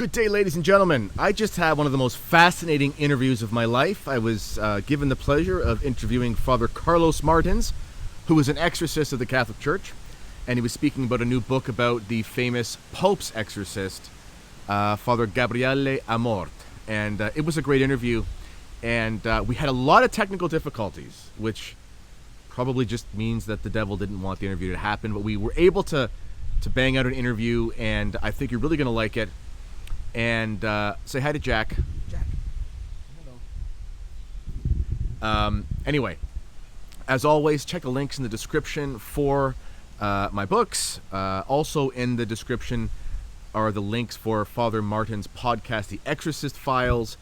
Good day, ladies and gentlemen. I just had one of the most fascinating interviews of my life. I was given the pleasure of interviewing Father Carlos Martins, who is an exorcist of the Catholic Church, and he was speaking about a new book about the famous Pope's exorcist, Father Gabriele Amort. And it was a great interview, and we had a lot of technical difficulties, which probably just means that the devil didn't want the interview to happen, but we were able to bang out an interview, and I think you're really going to like it. And say hi to Jack. Jack. Hello. Anyway, as always, check the links in the description for my books. Also in the description are the links for Father Martin's podcast, The Exorcist Files.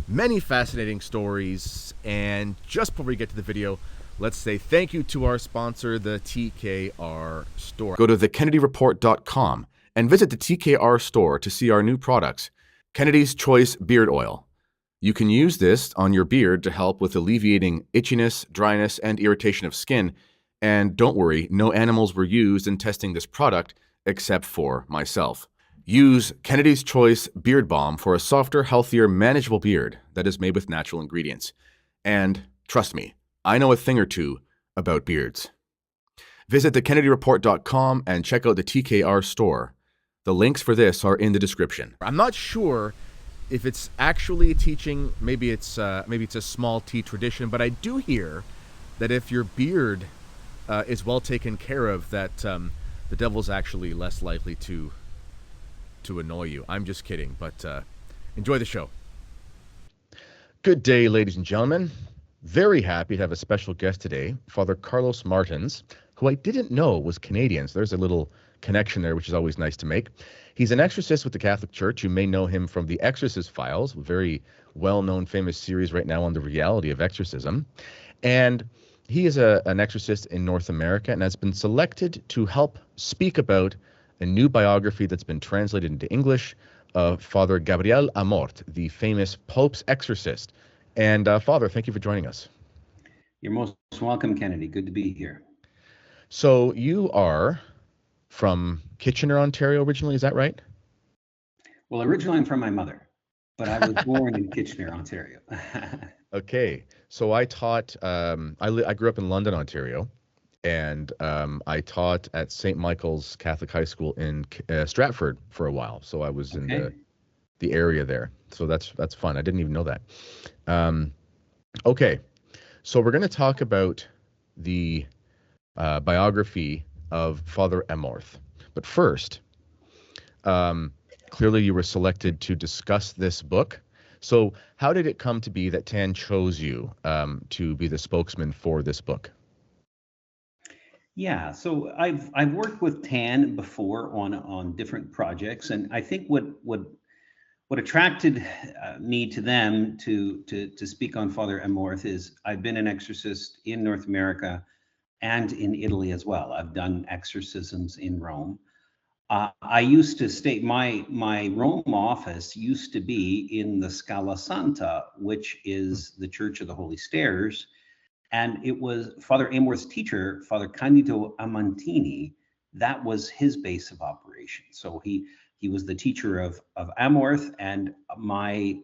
Many fascinating stories. And just before we get to the video, let's say thank you to our sponsor, the TKR Store. Go to thekennedyreport.com and visit the TKR store to see our new products, Kennedy's Choice Beard Oil. You can use this on your beard to help with alleviating itchiness, dryness, and irritation of skin. And don't worry, no animals were used in testing this product except for myself. Use Kennedy's Choice Beard Balm for a softer, healthier, manageable beard that is made with natural ingredients. And trust me, I know a thing or two about beards. Visit thekennedyreport.com and check out the TKR store. The links for this are in the description. I'm not sure if it's actually a teaching, maybe it's a small T tradition, but I do hear that if your beard is well taken care of, that the devil's actually less likely to annoy you. I'm just kidding, but enjoy the show. Good day, ladies and gentlemen. Very happy to have a special guest today, Father Carlos Martins, who I didn't know was Canadian. So there's a little connection there, which is always nice to make. He's an exorcist with the Catholic Church. You may know him from the Exorcist Files, a very well-known, famous series right now on the reality of exorcism. And he is an exorcist in North America and has been selected to help speak about a new biography that's been translated into English of Father Gabriele Amort, the famous Pope's exorcist. And Father, thank you for joining us. You're most welcome, Kennedy. Good to be here. So you are from Kitchener, Ontario originally, is that right? Well, originally I'm from my mother, but I was born in Kitchener, Ontario. Okay. So I taught, I grew up in London, Ontario, and I taught at St. Michael's Catholic High School in Stratford for a while. So I was in the area there. So that's fun. I didn't even know that. Okay. So we're going to talk about the biography of Father Amort. But first, clearly you were selected to discuss this book. So how did it come to be that TAN chose you to be the spokesman for this book? Yeah, so I've worked with TAN before on different projects, and I think what attracted me to them to speak on Father Amort is I've been an exorcist in North America and in Italy as well. I've done exorcisms in Rome. I used to stay, my Rome office used to be in the Scala Santa, which is the Church of the Holy Stairs. And it was Father Amorth's teacher, Father Candido Amantini, that was his base of operation. So he was the teacher of Amorth, and my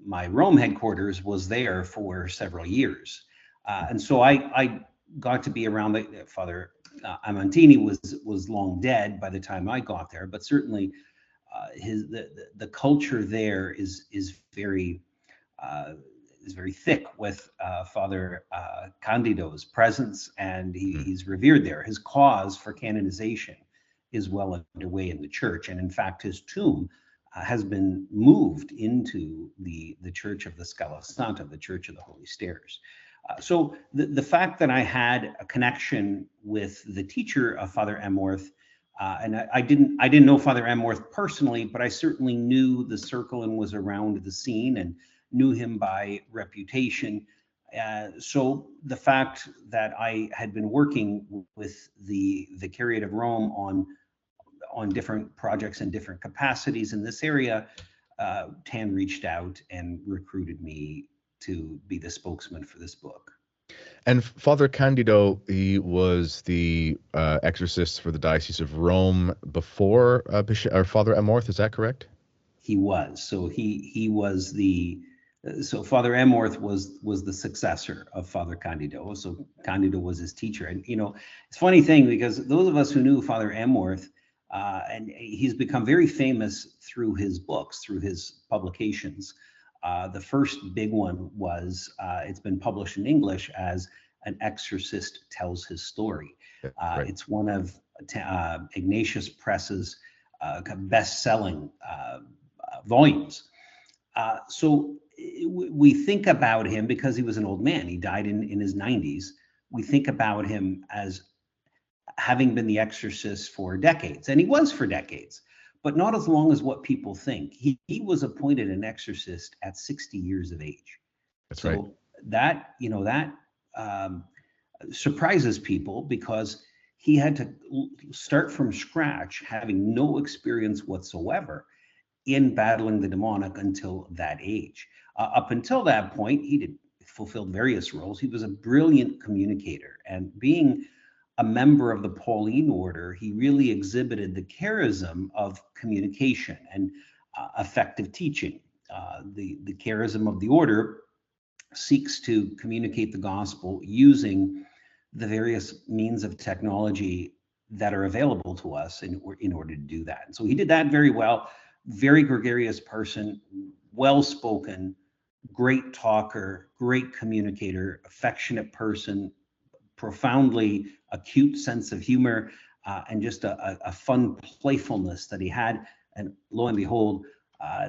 Rome headquarters was there for several years. And so I got to be around Father Amantini was long dead by the time I got there, but certainly the culture there is very thick with Father Candido's presence, and he's revered there. His cause for canonization is well underway in the church, and in fact his tomb has been moved into the Church of the Scala Santa, the Church of the Holy Stairs. So the fact that I had a connection with the teacher of Father Amort, and I didn't know Father Amort personally, but I certainly knew the circle and was around the scene and knew him by reputation. So the fact that I had been working with the Vicariate of Rome on different projects and different capacities in this area, TAN reached out and recruited me to be the spokesman for this book. And Father Candido, he was the exorcist for the Diocese of Rome before Father Amort, is that correct? he was. So he was so Father Emorth was the successor of Father Candido. So Candido was his teacher. And it's a funny thing, because those of us who knew Father Emorth, and he's become very famous through his books, through his publications. The first big one was, it's been published in English as An Exorcist Tells His Story. Right. It's one of Ignatius Press's best-selling volumes. So we think about him, because he was an old man. He died in his 90s. We think about him as having been the exorcist for decades, and he was for decades, but not as long as what people think. He was appointed an exorcist at 60 years of age. That's right. So that surprises people, because he had to start from scratch, having no experience whatsoever in battling the demonic until that age. Up until that point, he fulfilled various roles. He was a brilliant communicator, and being a member of the Pauline order, he really exhibited the charism of communication and effective teaching. The charism of the order seeks to communicate the gospel using the various means of technology that are available to us in order to do that. And so he did that very well. Very gregarious person, well-spoken, great talker, great communicator, affectionate person, profoundly acute sense of humor, and just a fun playfulness that he had. And lo and behold,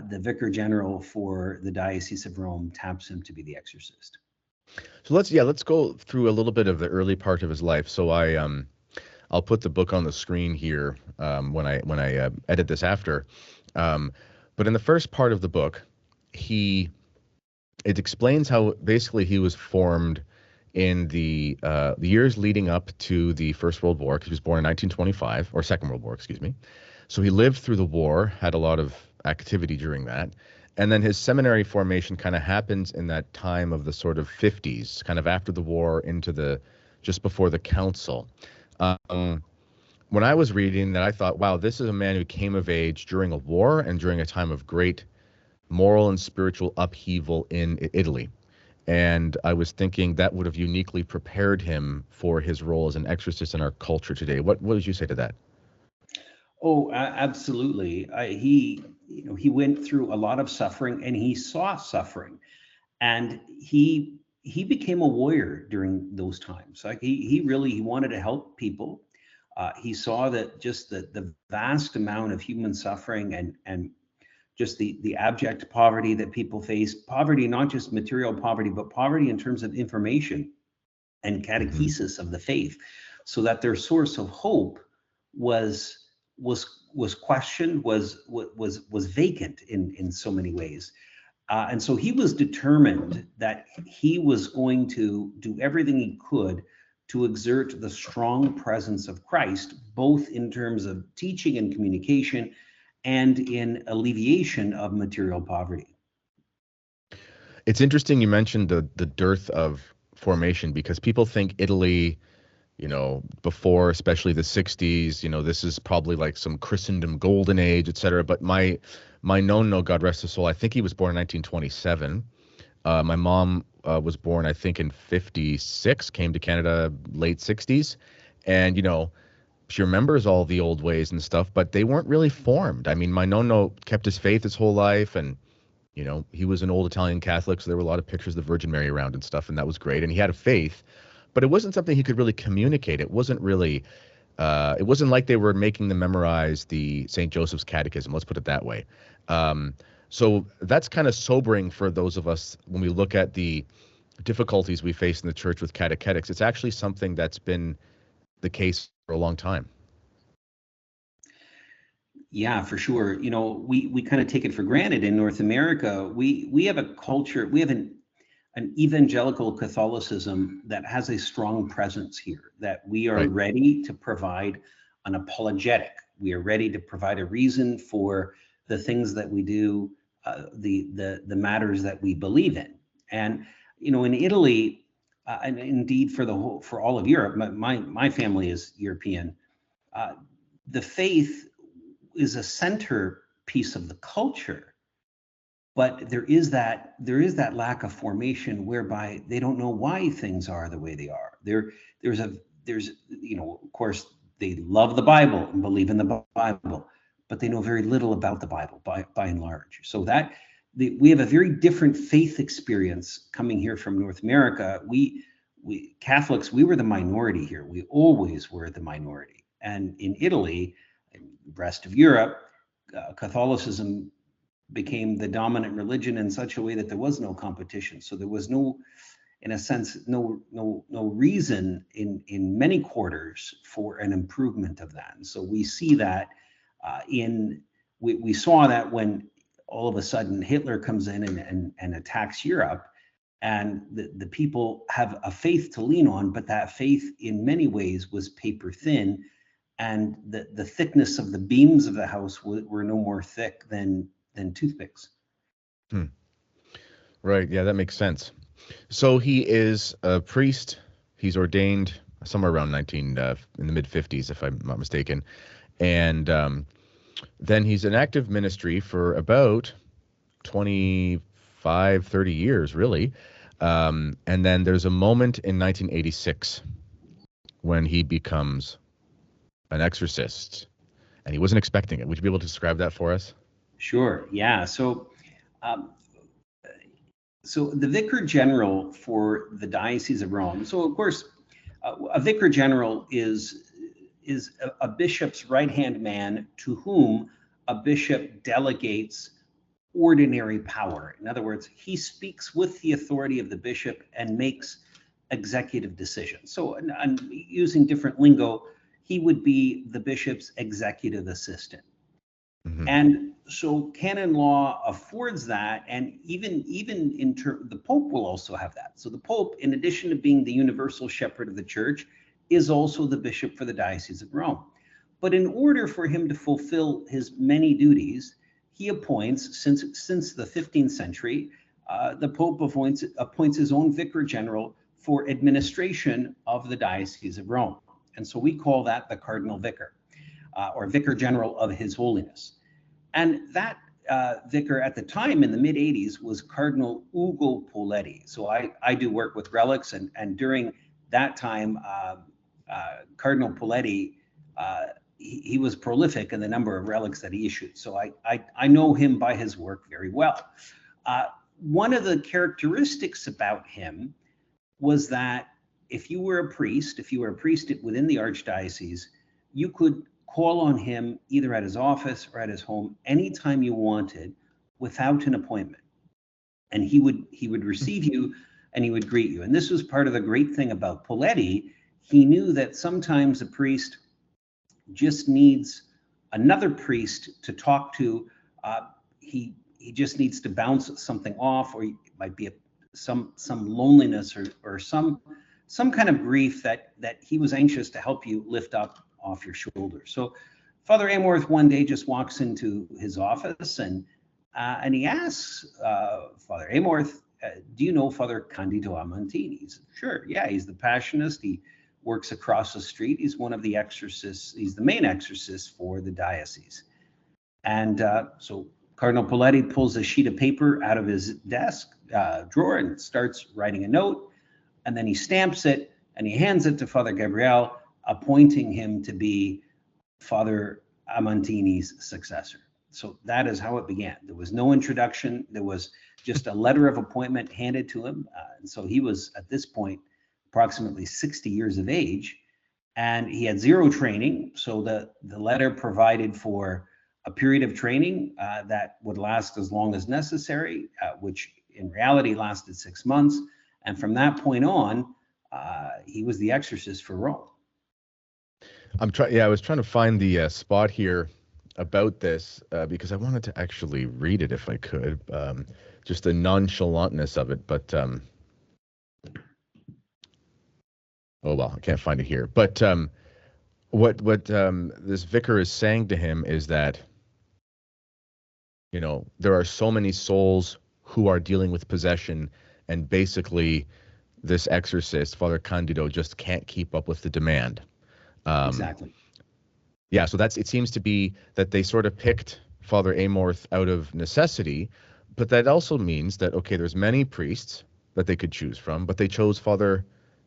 the Vicar General for the Diocese of Rome taps him to be the exorcist. So let's go through a little bit of the early part of his life. So I'll put the book on the screen here when I edit this after. But in the first part of the book, it explains how basically he was formed in the years leading up to the First World War, because he was born in 1925, or Second World War, excuse me. So he lived through the war, had a lot of activity during that. And then his seminary formation kind of happens in that time of the sort of 50s, kind of after the war into just before the council. When I was reading that, I thought, wow, this is a man who came of age during a war and during a time of great moral and spiritual upheaval in Italy. And I was thinking that would have uniquely prepared him for his role as an exorcist in our culture today. What would you say to that? Oh, absolutely. He went through a lot of suffering, and he saw suffering, and he became a warrior during those times. Like he wanted to help people. He saw that just the vast amount of human suffering and just the abject poverty that people face, poverty, not just material poverty, but poverty in terms of information and catechesis of the faith, so that their source of hope was questioned, was vacant in so many ways. And so he was determined that he was going to do everything he could to exert the strong presence of Christ, both in terms of teaching and communication, and in alleviation of material poverty. It's interesting you mentioned the dearth of formation, because people think Italy, before especially the 60s, this is probably like some Christendom golden age, et cetera. But my nonno, God rest his soul, I think he was born in 1927. My mom was born, I think, in 56, came to Canada late 60s. And, she remembers all the old ways and stuff, but they weren't really formed. I mean, my nonno kept his faith his whole life, and he was an old Italian Catholic, so there were a lot of pictures of the Virgin Mary around and stuff, and that was great. And he had a faith, but it wasn't something he could really communicate. It wasn't really, it wasn't like they were making them memorize the St. Joseph's Catechism. Let's put it that way. So that's kind of sobering for those of us when we look at the difficulties we face in the church with catechetics. It's actually something that's been the case for a long time. Yeah, for sure. We kind of take it for granted in North America. We have a culture, we have an evangelical Catholicism that has a strong presence here, that we are ready to provide an apologetic. We are ready to provide a reason for the things that we do, the matters that we believe in. And in Italy, and indeed for all of Europe, my family is European. The faith is a center piece of the culture, but there is that lack of formation whereby they don't know why things are the way they are. There's of course they love the Bible and believe in the Bible, but they know very little about the Bible by and large. So we have a very different faith experience coming here from North America. We Catholics, we were the minority here. We always were the minority. And in Italy, and the rest of Europe, Catholicism became the dominant religion in such a way that there was no competition. So there was no, in a sense, no reason in many quarters for an improvement of that. And so we see that we saw that when all of a sudden Hitler comes in and attacks Europe, and the people have a faith to lean on, but that faith in many ways was paper thin, and the thickness of the beams of the house were no more thick than toothpicks. Right. Yeah, that makes sense. So he is a priest. He's ordained somewhere around in the mid 50s, if I'm not mistaken. And then he's in active ministry for about 25, 30 years, really. And then there's a moment in 1986 when he becomes an exorcist, and he wasn't expecting it. Would you be able to describe that for us? Sure. Yeah. So the Vicar General for the Diocese of Rome. So of course, a Vicar General is a bishop's right-hand man to whom a bishop delegates ordinary power. In other words, he speaks with the authority of the bishop and makes executive decisions. So, and using different lingo, he would be the bishop's executive assistant. Mm-hmm. And so canon law affords that, and even the Pope will also have that. So the Pope, in addition to being the universal shepherd of the church, is also the bishop for the Diocese of Rome. But in order for him to fulfill his many duties, he appoints, since the 15th century, the Pope appoints his own Vicar General for administration of the Diocese of Rome. And so we call that the Cardinal Vicar, or Vicar General of His Holiness. And that vicar at the time in the mid 80s was Cardinal Ugo Poletti. So I do work with relics, and during that time, Cardinal Poletti, he was prolific in the number of relics that he issued. So I know him by his work very well. One of the characteristics about him was that if you were a priest within the archdiocese, you could call on him either at his office or at his home anytime you wanted without an appointment. And he would receive you and he would greet you. And this was part of the great thing about Poletti. He knew that sometimes a priest just needs another priest to talk to. He just needs to bounce something off, or it might be some loneliness or some kind of grief that he was anxious to help you lift up off your shoulders. So Father Amorth one day just walks into his office and he asks Father Amorth, do you know Father Candido Amantini? He said, sure, yeah, he's the Passionist. He works across the street. He's one of the exorcists. He's the main exorcist for the diocese. And so Cardinal Poletti pulls a sheet of paper out of his desk drawer and starts writing a note. And then he stamps it and he hands it to Father Gabriel, appointing him to be Father Amantini's successor. So that is how it began. There was no introduction. There was just a letter of appointment handed to him. And so he was, at this point, approximately 60 years of age, and he had zero training. So the letter provided for a period of training that would last as long as necessary, which in reality lasted 6 months. And from that point on, he was the exorcist for Rome. I was trying to find the spot here about this because I wanted to actually read it if I could, just the nonchalantness of it. But oh well, I can't find it here. But what this vicar is saying to him is that, you know, there are so many souls who are dealing with possession, and basically this exorcist, Father Candido, just can't keep up with the demand. Exactly. Yeah, so it seems to be that they sort of picked Father Amorth out of necessity, but that also means that, okay, there's many priests that they could choose from, but they chose Father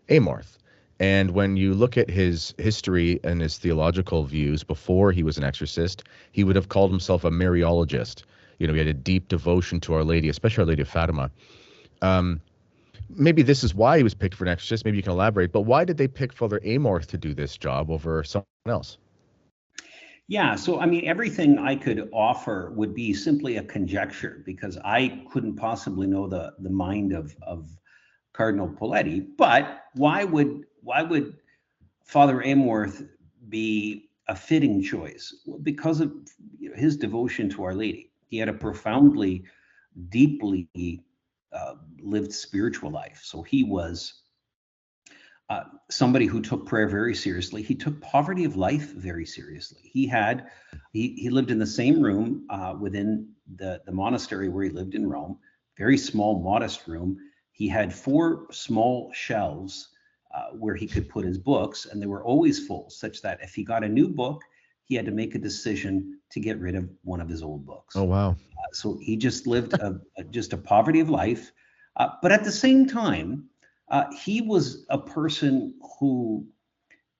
Amorth. And when you look at his history and his theological views before he was an exorcist, he would have called himself a Mariologist. You know, he had a deep devotion to Our Lady, especially Our Lady of Fatima. Maybe this is why he was picked for an exorcist. Maybe you can elaborate. But why did they pick Father Amorth to do this job over someone else? Yeah, so I mean, everything I could offer would be simply a conjecture because I couldn't possibly know the mind of Cardinal Poletti. But why would Father Amorth be a fitting choice? Well, because of his devotion to Our Lady. He had a profoundly, deeply lived spiritual life. So he was somebody who took prayer very seriously. He took poverty of life very seriously. He lived in the same room within the monastery where he lived in Rome, very small, modest room. He had 4 small shelves where he could put his books, and they were always full, such that if he got a new book, he had to make a decision to get rid of one of his old books. Oh, wow. So he just lived just a poverty of life, but at the same time, he was a person who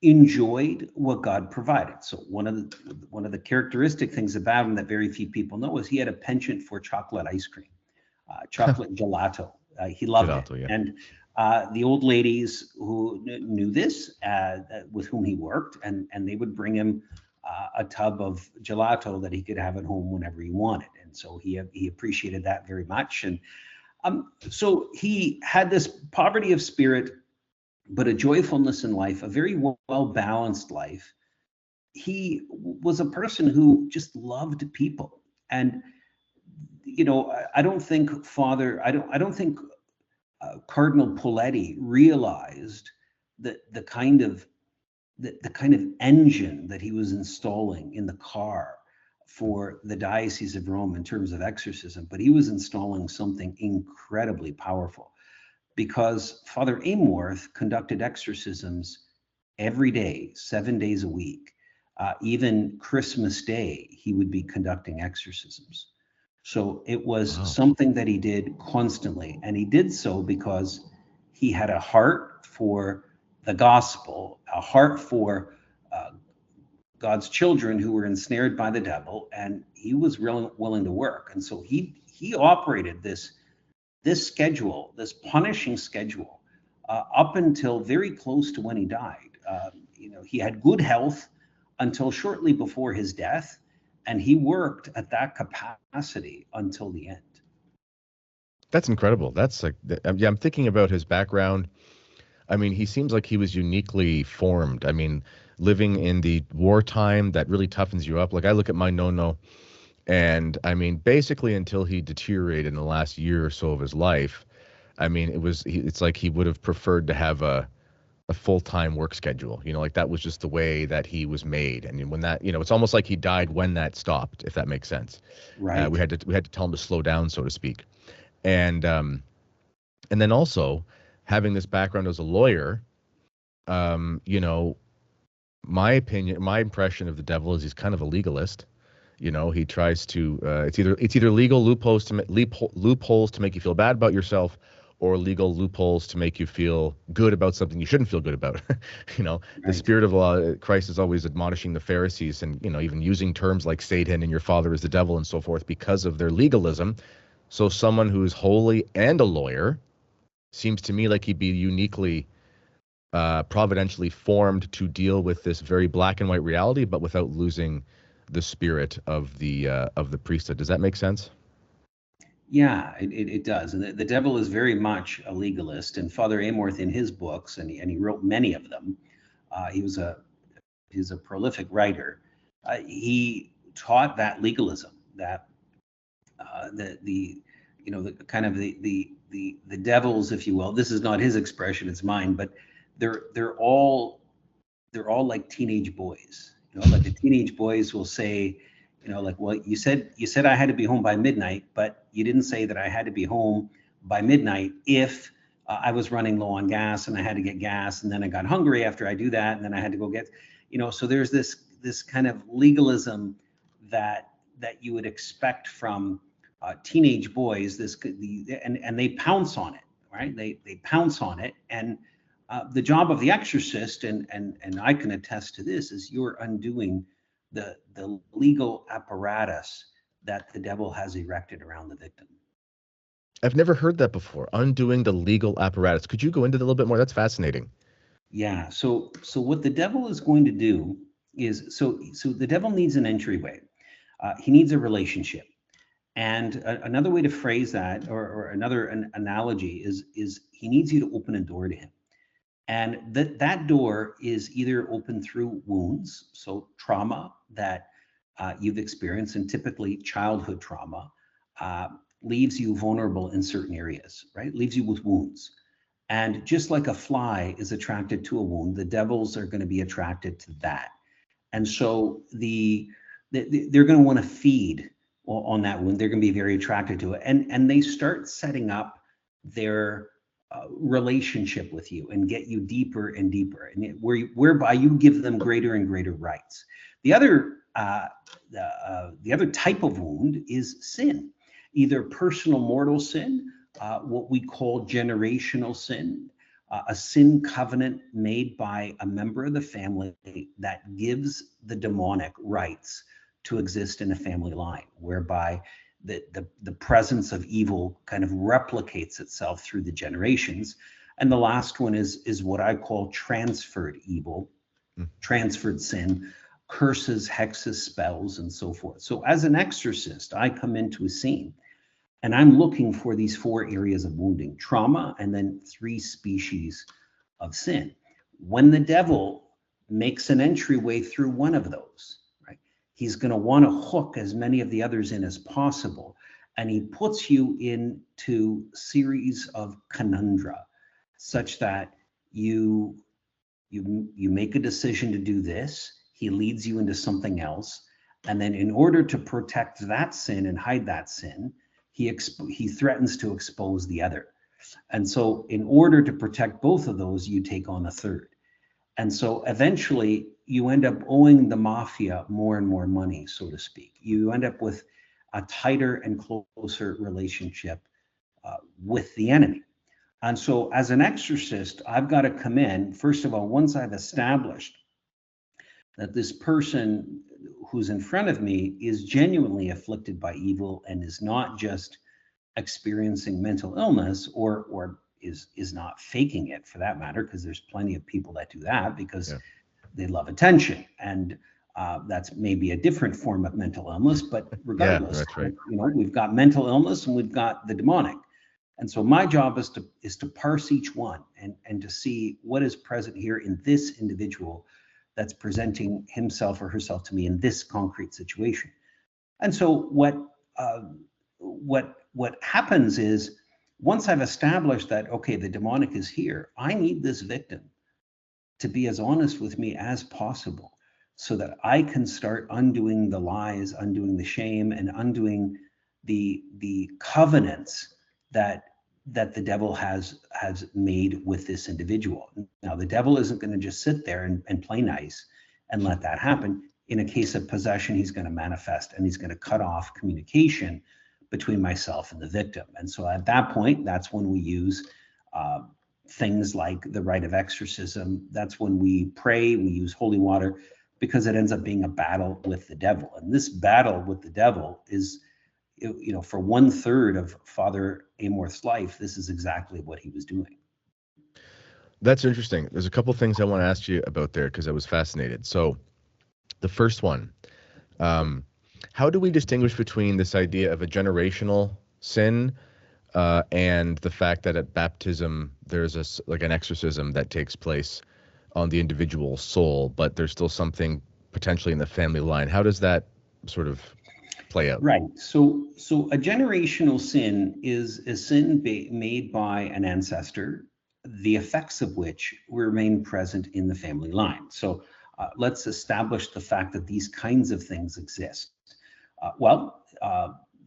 enjoyed what God provided. So one of the characteristic things about him that very few people know is he had a penchant for chocolate ice cream, chocolate gelato. He loved it, Gelato, yeah. and the old ladies who knew this, with whom he worked, and they would bring him a tub of gelato that he could have at home whenever he wanted, and so he appreciated that very much. And so he had this poverty of spirit, but a joyfulness in life, a very well balanced life. He was a person who just loved people, and I don't think Cardinal Poletti realized that the kind of engine that he was installing in the car for the Diocese of Rome in terms of exorcism, but he was installing something incredibly powerful because Father Amorth conducted exorcisms every day, 7 days a week. Even Christmas Day, he would be conducting exorcisms. So it was Wow. something that he did constantly. And he did so because he had a heart for the gospel, a heart for uh, God's children who were ensnared by the devil, and he was willing to work. And so he operated this schedule, this punishing schedule, up until very close to when he died. He had good health until shortly before his death, and he worked at that capacity until the end. That's incredible. That's like, yeah, I'm thinking about his background. I mean, he seems like he was uniquely formed. I mean, living in the wartime, that really toughens you up. Like, I look at my no-no, and I mean, basically until he deteriorated in the last year or so of his life, I mean, it's like he would have preferred to have a full-time work schedule. You know, like that was just the way that he was made. And when that, it's almost like he died when that stopped, if that makes sense. We Right. had to tell him to slow down, so to speak. And then also having this background as a lawyer, um, you know, my impression of the devil is he's kind of a legalist. He tries to it's either legal loopholes to make you feel bad about yourself, or legal loopholes to make you feel good about something you shouldn't feel good about. The Right. spirit of law, Christ is always admonishing the Pharisees, and even using terms like Satan and your father is the devil and so forth because of their legalism. So someone who is holy and a lawyer seems to me like he'd be uniquely providentially formed to deal with this very black and white reality, but without losing the spirit of the priesthood. Does that make sense? Yeah, it does. And the devil is very much a legalist. And Father Amorth, in his books, and he wrote many of them, he's a prolific writer. He taught that legalism, that the kind of the devils, if you will. This is not his expression; it's mine. But they're all like teenage boys. Like the teenage boys will say, like, well, you said I had to be home by midnight, but you didn't say that I had to be home by midnight if I was running low on gas and I had to get gas, and then I got hungry after I do that, and then I had to go get. So there's this kind of legalism that that you would expect from teenage boys. And they pounce on it, right? They pounce on it, and the job of the exorcist, and I can attest to this, is you're undoing the legal apparatus that the devil has erected around the victim. I've never heard that before. Undoing the legal apparatus. Could you go into that a little bit more? That's fascinating. Yeah. So what the devil is going to do is, so the devil needs an entryway. He needs a relationship. And another way to phrase that, or another analogy, is he needs you to open a door to him. And that door is either open through wounds, so trauma that you've experienced, and typically childhood trauma leaves you vulnerable in certain areas, right? Leaves you with wounds. And just like a fly is attracted to a wound, the devils are going to be attracted to that. And so they're going to want to feed on that wound. They're going to be very attracted to it. And they start setting up their relationship with you and get you deeper and deeper, and whereby you give them greater and greater rights. The other type of wound is sin, either personal mortal sin, what we call generational sin, a sin covenant made by a member of the family that gives the demonic rights to exist in a family line, whereby the presence of evil kind of replicates itself through the generations. And the last one is what I call transferred evil, transferred sin, curses, hexes, spells, and so forth. So as an exorcist, I come into a scene and I'm looking for these 4 areas of wounding: trauma, and then 3 species of sin. When the devil makes an entryway through one of those, right, he's going to want to hook as many of the others in as possible. And he puts you into series of conundra, such that you make a decision to do this, he leads you into something else, and then in order to protect that sin and hide that sin, he threatens to expose the other. And so in order to protect both of those, you take on a third. And so eventually you end up owing the mafia more and more money, so to speak. You end up with a tighter and closer relationship with the enemy. And so as an exorcist, I've got to come in, first of all, once I've established that this person who's in front of me is genuinely afflicted by evil and is not just experiencing mental illness, or is not faking it, for that matter, because there's plenty of people that do that because they love attention. And that's maybe a different form of mental illness, but regardless, that's right. We've got mental illness and we've got the demonic. And so my job is to parse each one and to see what is present here in this individual that's presenting himself or herself to me in this concrete situation. And so what happens is, once I've established that, okay, the demonic is here, I need this victim to be as honest with me as possible so that I can start undoing the lies, undoing the shame, and undoing the covenants that the devil has made with this individual. Now, the devil isn't going to just sit there and play nice and let that happen. In a case of possession, he's going to manifest and he's going to cut off communication between myself and the victim. And so at that point, that's when we use things like the rite of exorcism. That's when we pray, we use holy water, because it ends up being a battle with the devil. And this battle with the devil is, for 1/3 of Father Amorth's life, this is exactly what he was doing. That's interesting. There's a couple things I want to ask you about there because I was fascinated. So the first one, how do we distinguish between this idea of a generational sin and the fact that at baptism there's like an exorcism that takes place on the individual soul, but there's still something potentially in the family line? How does that sort of play out? Right. So a generational sin is a sin made by an ancestor, the effects of which remain present in the family line. So let's establish the fact that these kinds of things exist.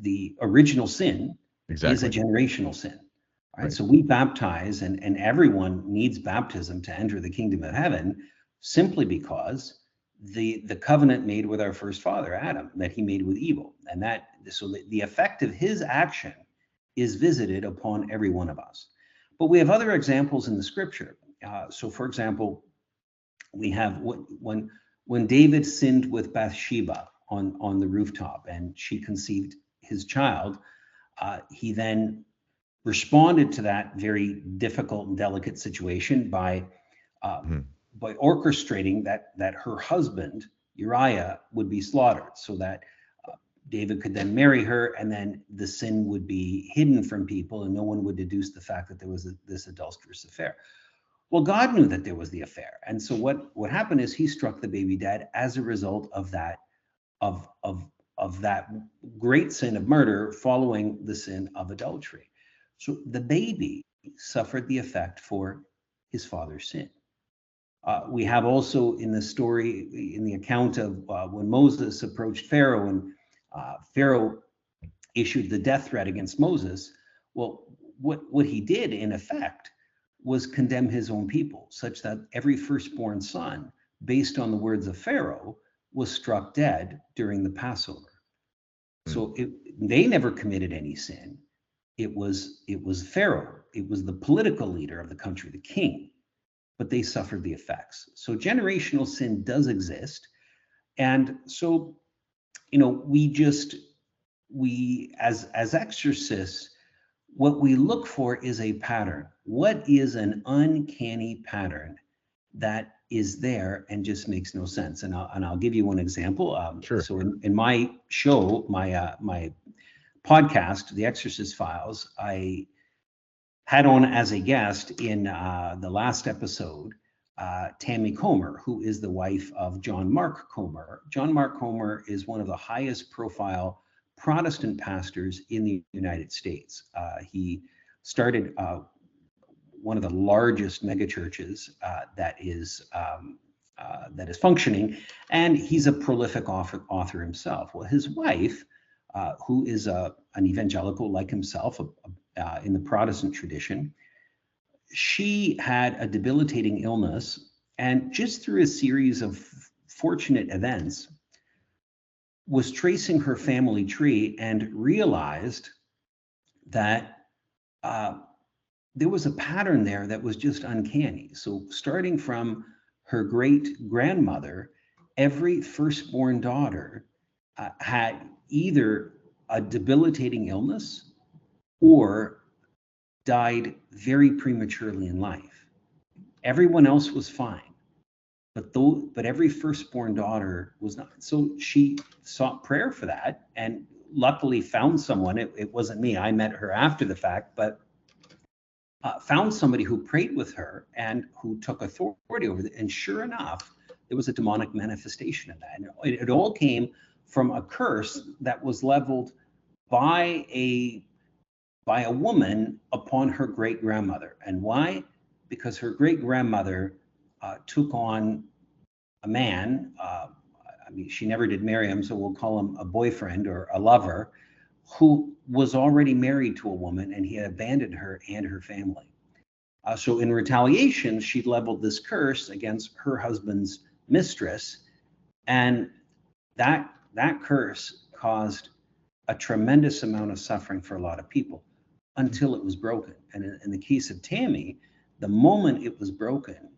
The original sin is a generational sin. Right? So we baptize, and everyone needs baptism to enter the kingdom of heaven, simply because the covenant made with our first father, Adam, that he made with evil. And the effect of his action is visited upon every one of us. But we have other examples in the scripture. So for example, we have when David sinned with Bathsheba on the rooftop and she conceived his child, he then responded to that very difficult and delicate situation by orchestrating that her husband Uriah would be slaughtered, so that David could then marry her, and then the sin would be hidden from people, and no one would deduce the fact that there was this adulterous affair. Well, God knew that there was the affair, and so what happened is he struck the baby dead as a result of that of that great sin of murder following the sin of adultery. So the baby suffered the effect for his father's sin. We have also in the story, in the account of when Moses approached Pharaoh and Pharaoh issued the death threat against Moses. Well, what he did in effect was condemn his own people, such that every firstborn son, based on the words of Pharaoh, was struck dead during the Passover. So they never committed any sin. It was Pharaoh. It was the political leader of the country, the king, but they suffered the effects. So generational sin does exist. And so, we as exorcists, what we look for is a pattern. What is an uncanny pattern that is there and just makes no sense? And I'll give you one example. Sure. So in my show, my podcast, The Exorcist Files, I had on as a guest in the last episode Tammy Comer, who is the wife of John Mark Comer. John Mark Comer is one of the highest profile Protestant pastors in the United States. He started one of the largest megachurches that is functioning, and he's a prolific author himself. Well, his wife, who is an evangelical like himself in the Protestant tradition, she had a debilitating illness, and just through a series of fortunate events, was tracing her family tree and realized that there was a pattern there that was just uncanny. So starting from her great grandmother, every firstborn daughter had either a debilitating illness or died very prematurely in life. Everyone else was fine, but every firstborn daughter was not. So she sought prayer for that, and luckily found someone. It wasn't me. I met her after the fact, but found somebody who prayed with her and who took authority over it. And sure enough, there was a demonic manifestation of that. And it all came from a curse that was leveled by a woman upon her great grandmother. And why? Because her great grandmother took on a man. She never did marry him, so we'll call him a boyfriend or a lover, who was already married to a woman, and he had abandoned her and her family. So in retaliation, she leveled this curse against her husband's mistress, and that curse caused a tremendous amount of suffering for a lot of people until it was broken. And in the case of Tammy, the moment it was broken,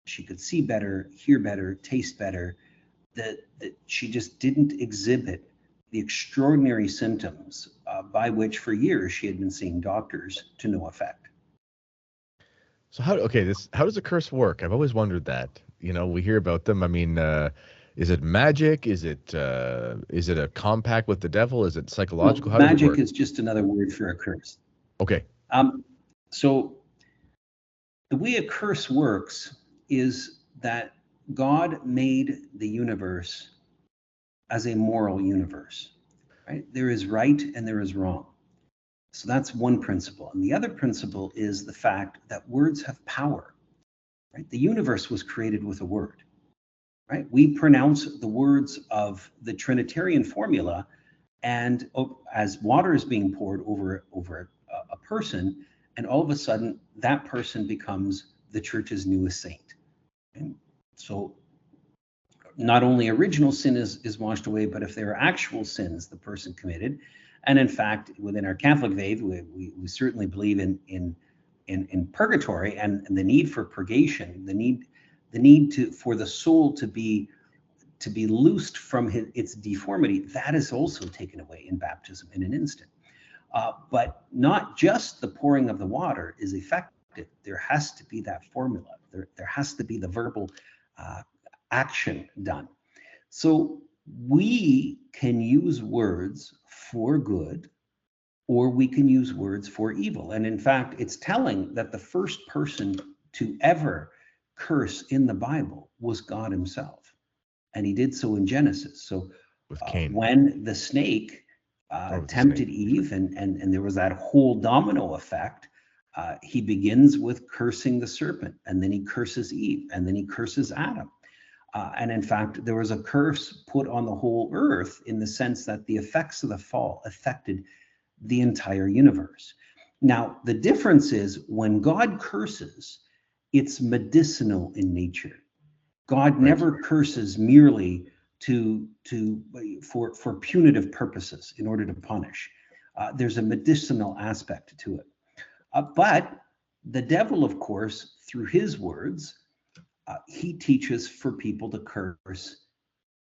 she could see better, hear better, taste better, that she just didn't exhibit the extraordinary symptoms by which for years she had been seeing doctors to no effect. So how does a curse work? I've always wondered that. We hear about them. I mean, is it magic? Is it a compact with the devil? Is it psychological? Well, how does it work? Magic is just another word for a curse. Okay. So the way a curse works is that God made the universe as a moral universe, right? There is right and there is wrong. So that's one principle. And the other principle is the fact that words have power, right? The universe was created with a word, right? We pronounce the words of the Trinitarian formula, and as water is being poured over a person, and all of a sudden that person becomes the church's newest saint. And so not only original sin is washed away, but if there are actual sins the person committed. And in fact, within our Catholic faith, we certainly believe in purgatory and the need for purgation, the need for the soul to be loosed from its deformity. That is also taken away in baptism in an instant. But not just the pouring of the water is effective. There has to be that formula. There has to be the verbal action done. So we can use words for good, or we can use words for evil. And in fact, it's telling that the first person to ever curse in the Bible was God himself. And he did so in Genesis. So With Cain. when the snake tempted Eve, and there was that whole domino effect, he begins with cursing the serpent, and then he curses Eve, and then he curses Adam. And in fact, there was a curse put on the whole earth in the sense that the effects of the fall affected the entire universe. Now, the difference is when God curses, it's medicinal in nature. God never curses merely for punitive purposes in order to punish. There's a medicinal aspect to it. But the devil, of course, through his words, he teaches for people to curse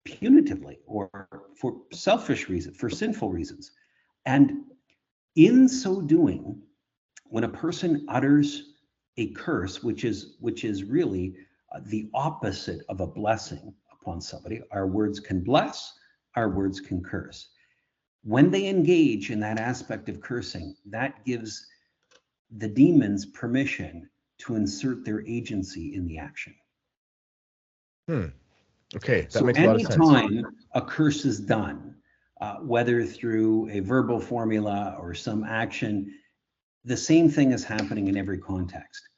punitively or for selfish reasons, for sinful reasons. And in so doing, when a person utters a curse, which is really the opposite of a blessing upon somebody, our words can bless, our words can curse. When they engage in that aspect of cursing, that gives the demons permission to insert their agency in the action. Okay, that so makes a lot of sense. anytime a curse is done, whether through a verbal formula or some action, the same thing is happening in every context.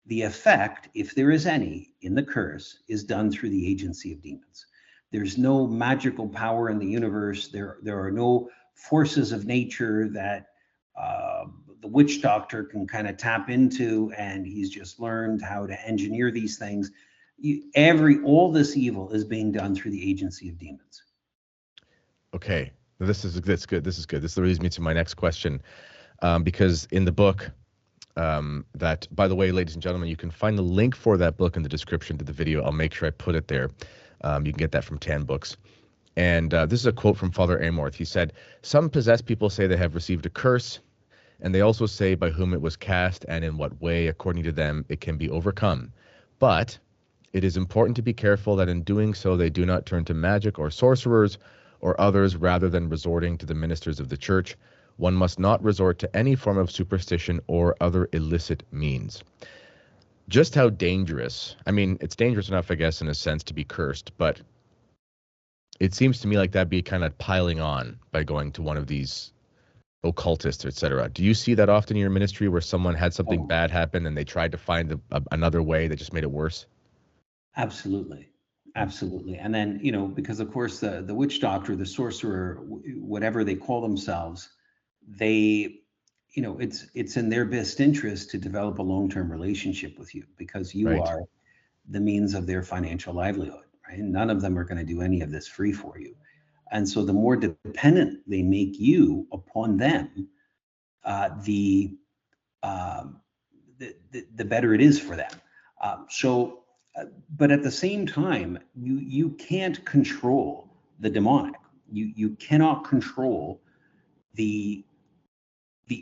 The effect, if there is any, in the curse is done through the agency of demons. There's no magical power in the universe. There are no forces of nature that the witch doctor can kind of tap into, and he's just learned how to engineer these things. All this evil is being done through the agency of demons. Okay, that's good. This is good. This leads me to my next question, because in the book, that, by the way, ladies and gentlemen, you can find the link for that book in the description to the video. I'll make sure I put it there. You can get that from Tan Books. And this is a quote from Father Amorth. He said, "Some possessed people say they have received a curse, and they also say by whom it was cast and in what way, according to them, it can be overcome. But it is important to be careful that in doing so they do not turn to magic or sorcerers or others rather than resorting to the ministers of the church. One must not resort to any form of superstition or other illicit means." Just how dangerous, I mean, it's dangerous enough, I guess, in a sense to be cursed, but it seems to me like that'd be kind of piling on by going to one of these occultists, etc. Do you see that often in your ministry where someone had something bad happen and they tried to find another way that just made it worse? Absolutely. And then, because of course the witch doctor, the sorcerer, whatever they call themselves, they, it's in their best interest to develop a long-term relationship with you because you Right. are the means of their financial livelihood, right? None of them are going to do any of this free for you. And so the more dependent they make you upon them, the better it is for them. But at the same time, you can't control the demonic. You cannot control the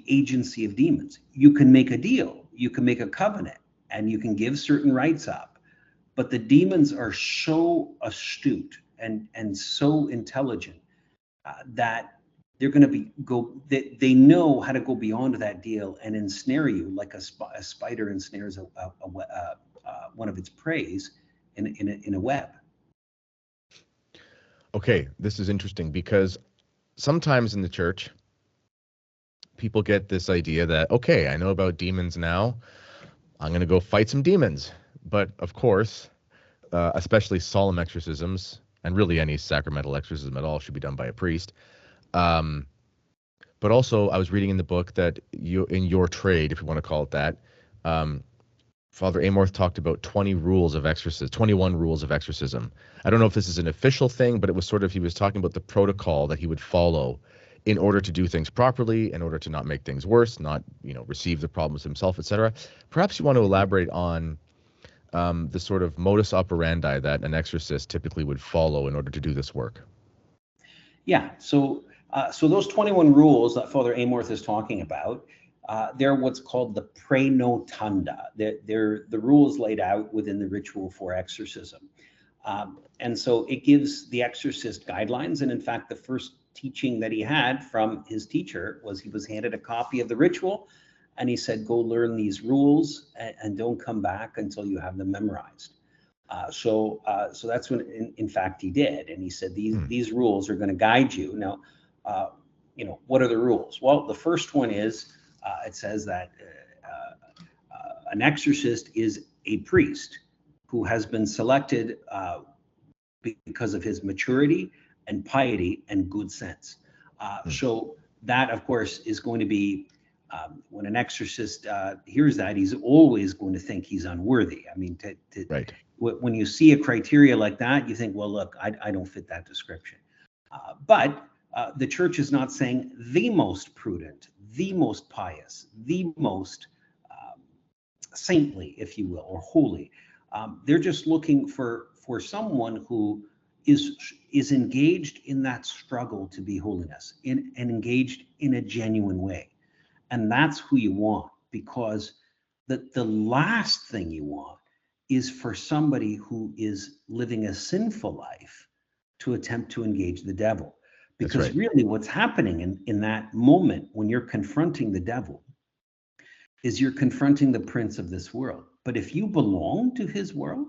agency of demons. You can make a deal, you can make a covenant, and you can give certain rights up. But the demons are so astute and so intelligent that they're going to they know how to go beyond that deal and ensnare you like a spider ensnares one of its preys in a web. Okay, this is interesting because sometimes in the church, people get this idea that, okay, I know about demons now, I'm going to go fight some demons. But of course, especially solemn exorcisms, and really any sacramental exorcism at all should be done by a priest. But also, I was reading in the book that in your trade, if you want to call it that, Father Amorth talked about 20 rules of exorcism, 21 rules of exorcism. I don't know if this is an official thing, but it was sort of, he was talking about the protocol that he would follow in order to do things properly, in order to not make things worse, not, receive the problems himself, etc. Perhaps you want to elaborate on the sort of modus operandi that an exorcist typically would follow in order to do this work. Yeah. So those 21 rules that Father Amorth is talking about, they're what's called the praenotunda. They're the rules laid out within the ritual for exorcism. And so it gives the exorcist guidelines. And in fact, the first teaching that he had from his teacher was he was handed a copy of the ritual, and he said, go learn these rules and don't come back until you have them memorized. So that's when, in fact, he did. And he said, these rules are going to guide you. Now, what are the rules? Well, the first one is, it says that an exorcist is a priest who has been selected because of his maturity and piety and good sense. So that, of course, is going to be, when an exorcist hears that, he's always going to think he's unworthy. I mean, Right. When you see a criteria like that, you think, well, look, I don't fit that description. But the church is not saying the most prudent, the most pious, the most saintly, if you will, or holy. They're just looking for someone who is engaged in that struggle to be holiness, and engaged in a genuine way. And that's who you want, because the last thing you want is for somebody who is living a sinful life to attempt to engage the devil. Because right. Really what's happening in that moment when you're confronting the devil is you're confronting the prince of this world. But if you belong to his world,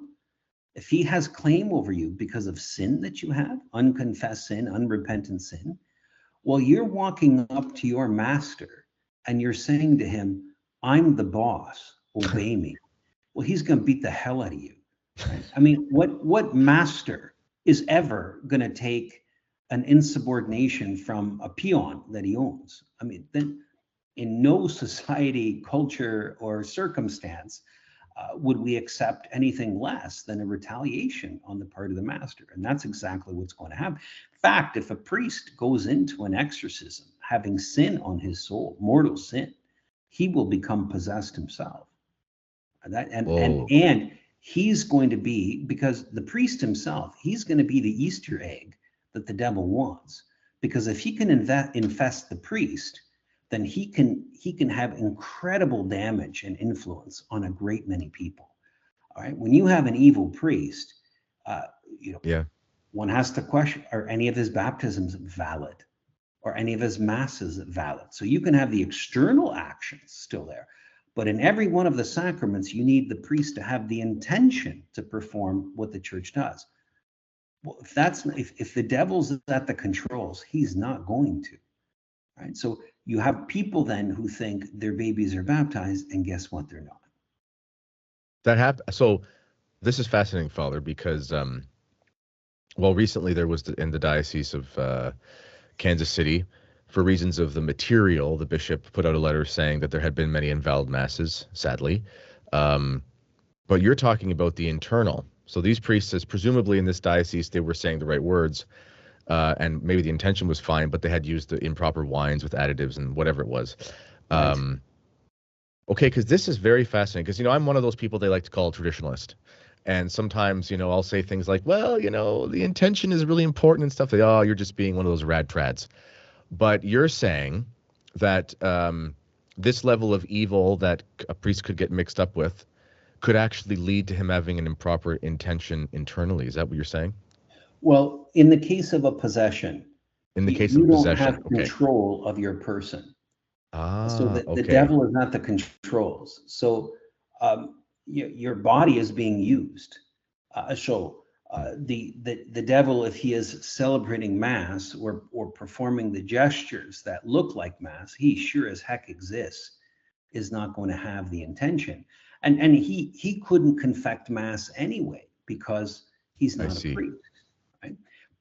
if he has claim over you because of sin that you have, unconfessed sin, unrepentant sin, well, you're walking up to your master and you're saying to him, I'm the boss, obey me. Well, he's going to beat the hell out of you. Right? I mean, what master is ever going to take an insubordination from a peon that he owns? I mean, then in no society, culture, or circumstance would we accept anything less than a retaliation on the part of the master. And that's exactly what's going to happen. In fact, if a priest goes into an exorcism having sin on his soul, mortal sin, he will become possessed himself. And he's going to be, because the priest himself, he's going to be the Easter egg that the devil wants. Because if he can infest the priest, then he can have incredible damage and influence on a great many people. All right. When you have an evil priest, one has to question, are any of his baptisms valid? Or any of his masses valid? So you can have the external actions still there, but in every one of the sacraments, you need the priest to have the intention to perform what the church does. Well, if the devil's at the controls, he's not going to. Right? So you have people then who think their babies are baptized, and guess what? They're not. That happened. So this is fascinating, Father, because recently there was in the Diocese of Kansas City, for reasons of the material, the bishop put out a letter saying that there had been many invalid masses, sadly. But you're talking about the internal. So these priests, presumably in this diocese, they were saying the right words, and maybe the intention was fine, but they had used the improper wines with additives and whatever it was. Right. Okay, because this is very fascinating, because, I'm one of those people they like to call a traditionalist. And sometimes, I'll say things like, well, the intention is really important and stuff. Like, oh, you're just being one of those rad trads. But you're saying that this level of evil that a priest could get mixed up with could actually lead to him having an improper intention internally. Is that what you're saying? Well, in the case of a possession, you don't have control of your person. So the devil is not the controls. So your body is being used. The devil, if he is celebrating Mass or performing the gestures that look like Mass, he sure as heck exists, is not going to have the intention. And he couldn't confect Mass anyway, because he's not a priest. Right?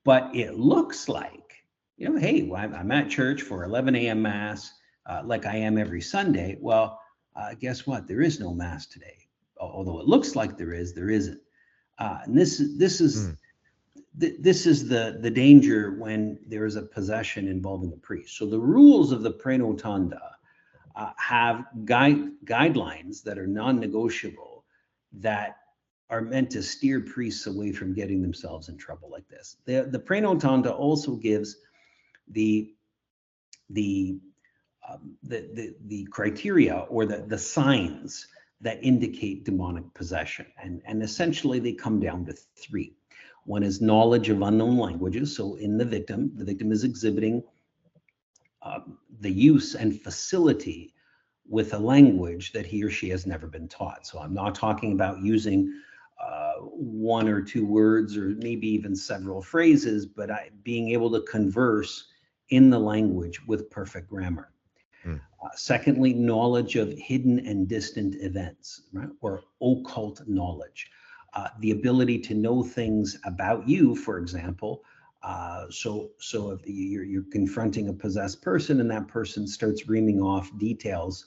But it looks like, hey, well, I'm at church for 11 a.m. Mass, like I am every Sunday. Well, guess what? There is no Mass today. although it looks like there isn't. And this is this is the danger when there is a possession involving a priest. So the rules of the Prenotanda have guidelines that are non-negotiable, that are meant to steer priests away from getting themselves in trouble like this. The Prenotanda also gives the criteria, or the signs that indicate demonic possession, and essentially they come down to three. One is knowledge of unknown languages. So in the victim is exhibiting the use and facility with a language that he or she has never been taught. So I'm not talking about using one or two words, or maybe even several phrases, but being able to converse in the language with perfect grammar. Secondly, knowledge of hidden and distant events, right? Or occult knowledge. The ability to know things about you, for example. So if you're confronting a possessed person and that person starts reaming off details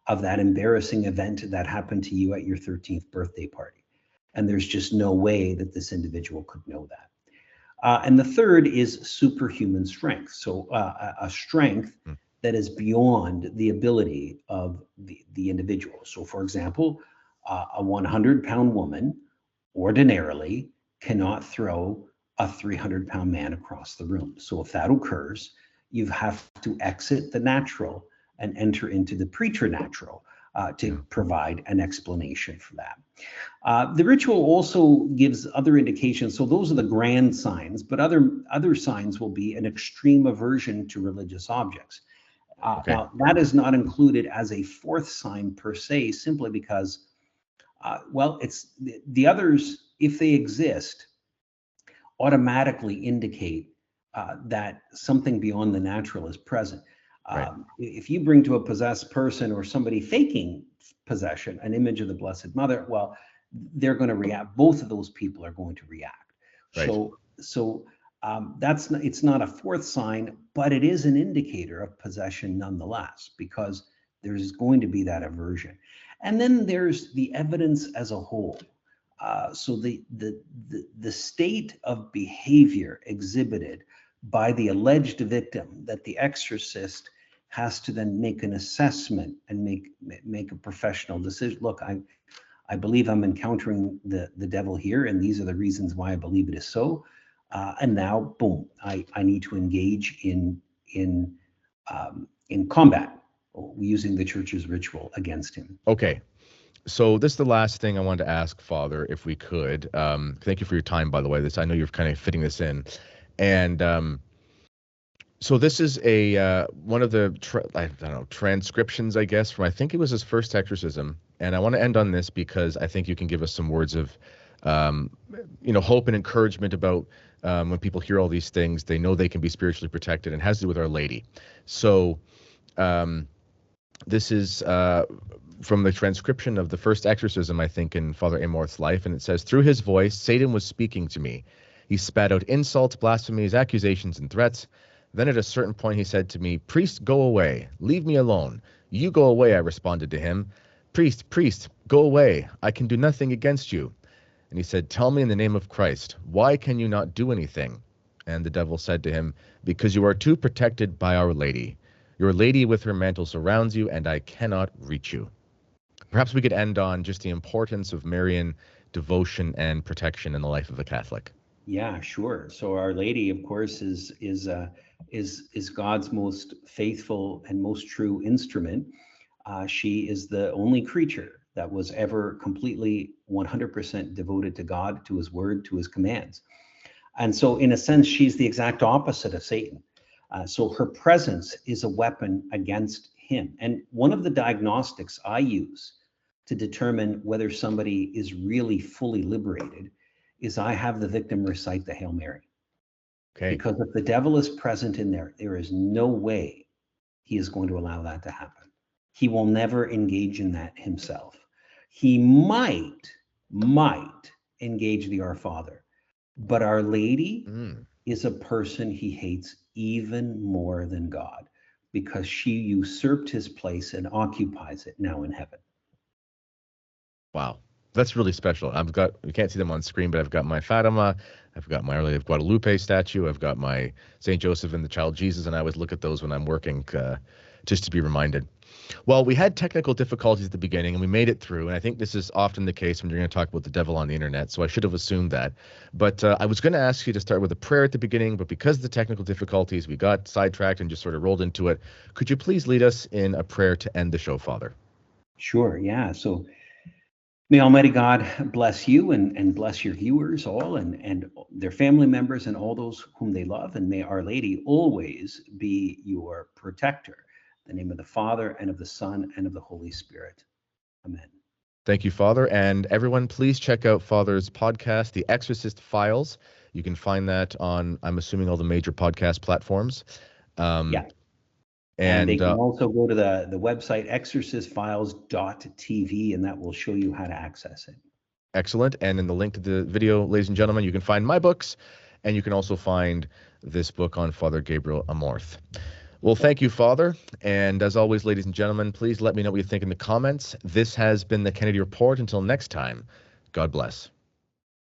of that embarrassing event that happened to you at your 13th birthday party, and there's just no way that this individual could know that. And the third is superhuman strength. So a strength that is beyond the ability of the individual. So for example, a 100-pound woman ordinarily cannot throw a 300-pound man across the room. So if that occurs, you have to exit the natural and enter into the preternatural to provide an explanation for that. The ritual also gives other indications. So those are the grand signs, but other signs will be an extreme aversion to religious objects. Now, that is not included as a fourth sign per se, simply because, it's the others, if they exist, automatically indicate that something beyond the natural is present. If you bring to a possessed person, or somebody faking possession, an image of the Blessed Mother, well, they're going to react. Both of those people are going to react. So it's not a fourth sign, but it is an indicator of possession nonetheless, because there's going to be that aversion. And then there's the evidence as a whole. So the state of behavior exhibited by the alleged victim, that the exorcist has to then make an assessment and make a professional decision. Look, I believe I'm encountering the devil here, and these are the reasons why I believe it is so. And now, boom, I need to engage in combat using the church's ritual against him. Okay. So this is the last thing I wanted to ask, Father, if we could. Thank you for your time, by the way. I know you're kind of fitting this in. And so this is one of the transcriptions, I guess, from, I think it was his first exorcism. And I want to end on this because I think you can give us some words of hope and encouragement about when people hear all these things, they know they can be spiritually protected, and has to do with Our Lady. So this is from the transcription of the first exorcism, I think, in Father Amorth's life. And it says, "Through his voice, Satan was speaking to me. He spat out insults, blasphemies, accusations, and threats. Then at a certain point, he said to me, 'Priest, go away. Leave me alone.' 'You go away,' I responded to him. 'Priest, go away. I can do nothing against you.' And he said, 'Tell me in the name of Christ, why can you not do anything?' And the devil said to him, 'Because you are too protected by Our Lady. Your Lady with her mantle surrounds you, and I cannot reach you.'" Perhaps we could end on just the importance of Marian devotion and protection in the life of a Catholic. Yeah, sure. So Our Lady, of course, is God's most faithful and most true instrument. She is the only creature that was ever completely 100% devoted to God, to his word, to his commands. And so in a sense, she's the exact opposite of Satan. So her presence is a weapon against him. And one of the diagnostics I use to determine whether somebody is really fully liberated is I have the victim recite the Hail Mary. Okay. Because if the devil is present in there, there is no way he is going to allow that to happen. He will never engage in that himself. He might engage the Our Father, but Our Lady is a person he hates even more than God, because she usurped his place and occupies it now in heaven. Wow. That's really special. You can't see them on screen, but I've got my Fatima, I've got my Our Lady of Guadalupe statue, I've got my St. Joseph and the Child Jesus, and I always look at those when I'm working just to be reminded. Well, we had technical difficulties at the beginning, and we made it through, and I think this is often the case when you're going to talk about the devil on the internet, so I should have assumed that. But I was going to ask you to start with a prayer at the beginning, but because of the technical difficulties, we got sidetracked and just sort of rolled into it. Could you please lead us in a prayer to end the show, Father? Sure, yeah. So may Almighty God bless you and bless your viewers all and their family members and all those whom they love. And may Our Lady always be your protector. In the name of the Father and of the Son and of the Holy Spirit. Amen. Thank you, Father. And everyone, please check out Father's podcast, The Exorcist Files. You can find that on, I'm assuming, all the major podcast platforms. Yeah. And they can also go to the website exorcistfiles.tv, and that will show you how to access it. Excellent. And in the link to the video, ladies and gentlemen, you can find my books, and you can also find this book on Father Gabriel Amorth. Well, thank you, Father. And as always, ladies and gentlemen, please let me know what you think in the comments. This has been the Kennedy Report. Until next time, God bless.